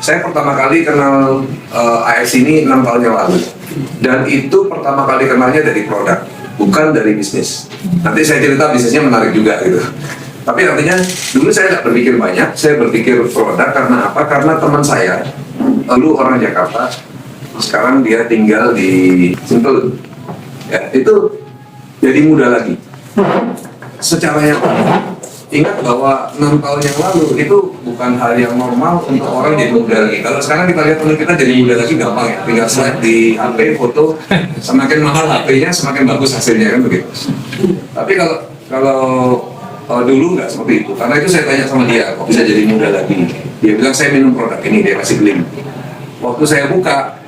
Saya pertama kali kenal AS ini 6 tahun yang lalu. Dan itu pertama kali kenalnya dari produk, bukan dari bisnis. Nanti saya cerita bisnisnya menarik juga gitu. Tapi artinya dulu saya nggak berpikir banyak, saya berpikir produk karena apa? Karena teman saya, dulu orang Jakarta, sekarang dia tinggal di Sentul. Ya, itu jadi muda lagi. Secara yang ingat bahwa 6 tahun yang lalu itu bukan hal yang normal untuk orang jadi muda lagi. Kalau sekarang kita lihat teman kita jadi muda lagi gampang ya, tinggal slide di HP foto, semakin mahal HP-nya semakin bagus hasilnya kan begitu. Tapi kalau dulu nggak seperti itu, karena itu saya tanya sama dia, kok bisa jadi muda lagi? Dia bilang saya minum produk ini, dia kasih link. Waktu saya buka,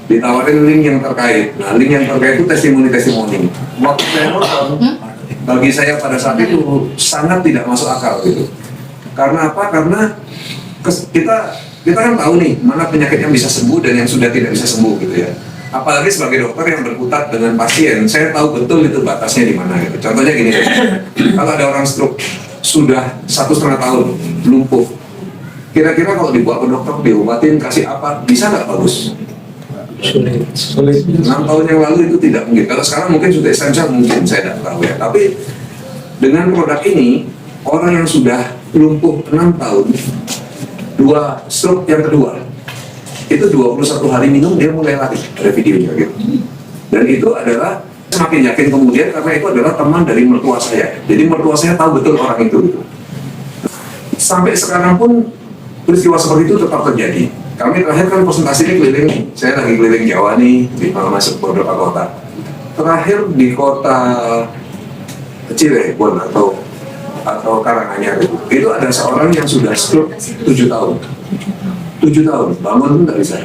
ditawarin link yang terkait. Nah, link yang terkait itu testimoni-testimoni. Waktu saya nonton, bagi saya pada saat itu sangat tidak masuk akal gitu. Karena apa? Karena kita kan tahu nih mana penyakit yang bisa sembuh dan yang sudah tidak bisa sembuh gitu ya. Apalagi sebagai dokter yang berkutat dengan pasien, saya tahu betul itu batasnya di mana gitu. Contohnya gini, kalau ada orang stroke sudah 1,5 tahun lumpuh, kira-kira kalau dibawa ke dokter diobatin kasih apa, bisa nggak bagus? Sulit. 6 tahun yang lalu itu tidak mungkin. Kalau sekarang mungkin sudah esensial, mungkin saya tidak tahu ya. Tapi dengan produk ini, orang yang sudah lumpuh 6 tahun, 2 stroke yang kedua, itu 21 hari minum dia mulai lari, ada videonya gitu. Dan itu adalah semakin yakin kemudian karena itu adalah teman dari mertua saya. Jadi mertua saya tahu betul orang itu gitu. Sampai sekarang pun peristiwa seperti itu tetap terjadi. Kami terakhir kan presentasi ini keliling, saya lagi keliling Jawa nih, di masuk beberapa kota. Terakhir di kota Cirebon atau Karanganyar itu ada seorang yang sudah stroke 7 tahun. 7 tahun, bangun pun nggak bisa.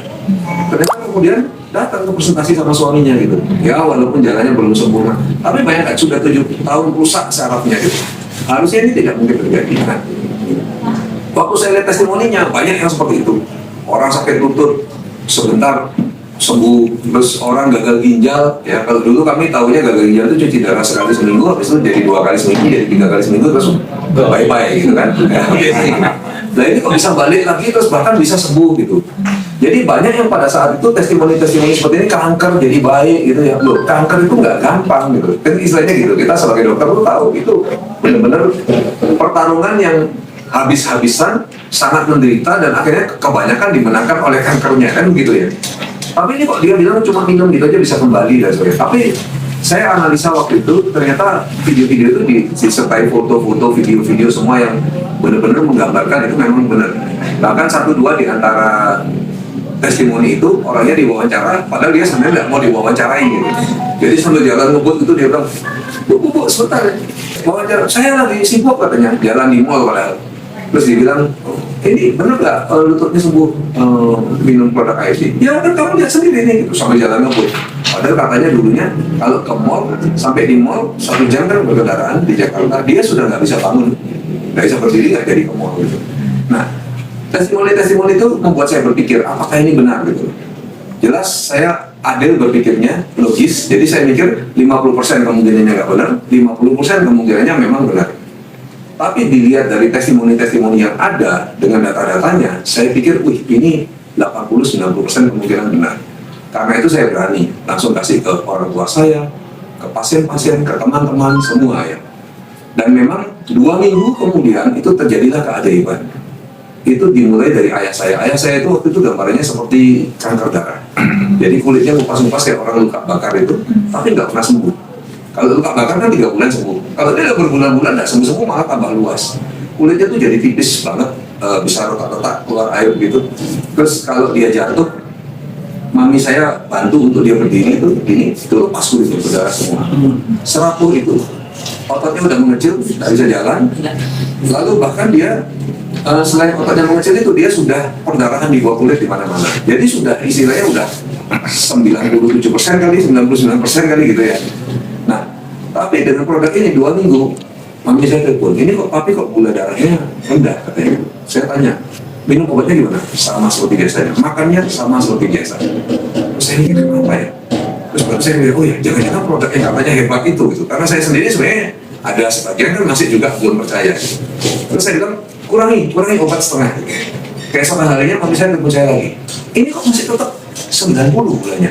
Ternyata kemudian datang ke presentasi sama suaminya gitu. Ya walaupun jalannya belum sempurna, tapi banyak kan sudah 7 tahun rusak sarafnya gitu. Harusnya ini tidak mungkin terjadi. Nah, waktu saya lihat testimoninya banyak yang seperti itu. Orang sakit lutut sebentar sembuh, terus orang gagal ginjal ya. Kalau dulu kami tahunya gagal ginjal itu cuci darah sekali seminggu, habis itu jadi 2 kali seminggu, jadi 3 kali seminggu, terus bye bye gitu kan. Nah ini kok bisa balik lagi terus bahkan bisa sembuh gitu. Jadi banyak yang pada saat itu testimoni-testimoni seperti ini kanker jadi baik gitu ya. Loh, kanker itu nggak gampang gitu. Kan istilahnya gitu. Kita sebagai dokter tuh tahu itu benar-benar pertarungan yang habis-habisan, sangat menderita dan akhirnya kebanyakan dimenangkan oleh kankernya kan begitu ya. Tapi ini kok dia bilang cuma minum gitu aja bisa kembali dan sebagainya. Tapi saya analisa waktu itu ternyata video-video itu disertai foto-foto, video-video semua yang benar-benar menggambarkan itu memang benar. Bahkan 1-2 di antara testimoni itu orangnya diwawancara, padahal dia sebenarnya nggak mau diwawancarai gitu. Jadi sambil jalan ngebut itu dia bilang, bu sebentar, wawancara saya lagi sibuk katanya, jalan di mall padahal. Terus dia bilang, ini benar nggak lututnya sembuh minum produk AFC? Ya kan kamu lihat sendiri nih, gitu, sambil jalan ngebut. Padahal katanya dulunya kalau ke mall, sampai di mall 1 jam kan berkendaraan di Jakarta, dia sudah nggak bisa bangun, nggak bisa berdiri, nggak jadi ke mall gitu. Nah, testimoni-testimoni itu membuat saya berpikir, apakah ini benar gitu. Jelas saya adil berpikirnya, logis, jadi saya mikir 50% kemungkinannya nggak benar, 50% kemungkinannya memang benar. Tapi dilihat dari testimoni-testimoni yang ada dengan data-datanya, saya pikir, wih ini 80-90% kemungkinan benar. Karena itu saya berani langsung kasih ke orang tua saya, ke pasien-pasien, ke teman-teman, semua ya. Dan memang 2 minggu kemudian itu terjadilah keajaiban. Itu dimulai dari ayah saya. Ayah saya itu waktu itu gambarannya seperti kanker darah. Jadi kulitnya ngupas-ngupas kayak orang luka bakar itu, tapi nggak pernah sembuh. Kalau luka bakar kan 3 bulan sembuh. Kalau dia udah berbulan-bulan nggak sembuh-sembuh malah tambah luas. Kulitnya tuh jadi tipis banget, bisa retak-retak keluar air gitu. Terus kalau dia jatuh, mami saya bantu untuk dia berdiri itu lepas kulit berdarah semua. Serapuh itu, ototnya udah mengecil, nggak bisa jalan. Lalu bahkan dia selain ototnya mengecil itu dia sudah perdarahan di bawah kulit di mana-mana. Jadi sudah istilahnya udah 97% kali, 99% kali gitu ya. Nah, tapi dengan produk ini 2 minggu, mami saya telepon, ini kok papi kok gula darahnya rendah katanya. Saya tanya, minum obatnya gimana? Sama seperti biasanya, makannya sama seperti biasa. Terus saya mikir kenapa ya? Terus baru saya mikir, oh ya jangan-jangan produk yang katanya hebat itu gitu. Karena saya sendiri sebenarnya ada sebagian kan masih juga belum percaya. Terus saya bilang, kurangi obat setengah. Keesokan harinya pemisahan telepon saya lagi, ini kok masih tetap 90 bulannya.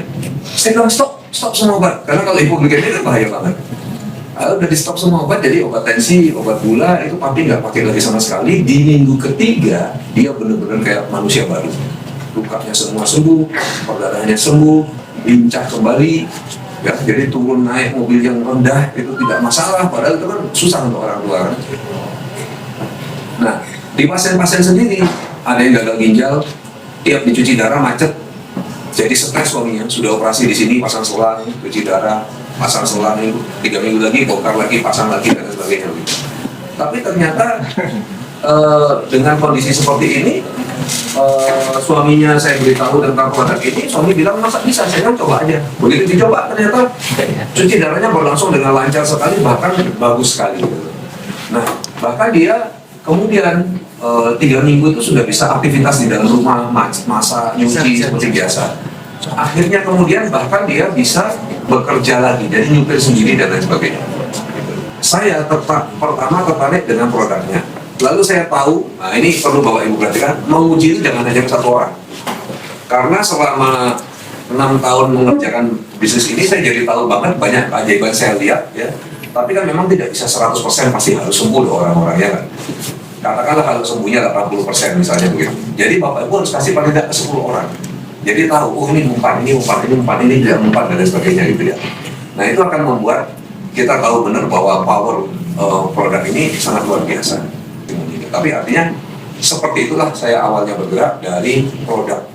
Saya bilang stop semua obat, karena kalau hipoglikemia itu bahaya banget. Lalu udah di stop semua obat, jadi obat tensi, obat gula itu papi nggak pakai lagi sama sekali. Di minggu ketiga dia benar-benar kayak manusia baru. Lukanya semua sembuh, perdarahannya sembuh, lincah kembali. Ya, jadi turun naik mobil yang rendah itu tidak masalah, padahal itu kan susah untuk orang tua. Nah, di pasien-pasien sendiri ada yang gagal ginjal, tiap dicuci darah macet, jadi stres suaminya, sudah operasi di sini pasang selang, cuci darah, pasang selang, 3 minggu lagi bongkar lagi, pasang lagi dan sebagainya. Tapi ternyata dengan kondisi seperti ini, suaminya saya beritahu tentang produk ini, suami bilang masa bisa, saya kan coba aja. Begitu dicoba ternyata cuci darahnya berlangsung dengan lancar sekali, bahkan bagus sekali. Nah, bahkan dia kemudian 3 minggu itu sudah bisa aktivitas di dalam rumah, masak, nyuci seperti biasa. Akhirnya kemudian bahkan dia bisa bekerja lagi, jadi nyupir sendiri dan lain sebagainya. Saya pertama tertarik dengan produknya. Lalu saya tahu, nah ini perlu Bapak Ibu perhatikan, menguji itu jangan hanya satu orang. Karena selama 6 tahun mengerjakan bisnis ini, saya jadi tahu banget banyak keajaiban saya lihat ya. Tapi kan memang tidak bisa 100% pasti harus sembuh orang-orangnya kan. Katakanlah kalau sembuhnya 80% misalnya begitu. Jadi Bapak Ibu harus kasih paling tidak ke 10 orang. Jadi tahu, oh ini umpan, ini tidak umpan dan sebagainya gitu ya. Nah itu akan membuat kita tahu benar bahwa power produk ini sangat luar biasa. Tapi artinya seperti itulah saya awalnya bergerak dari produk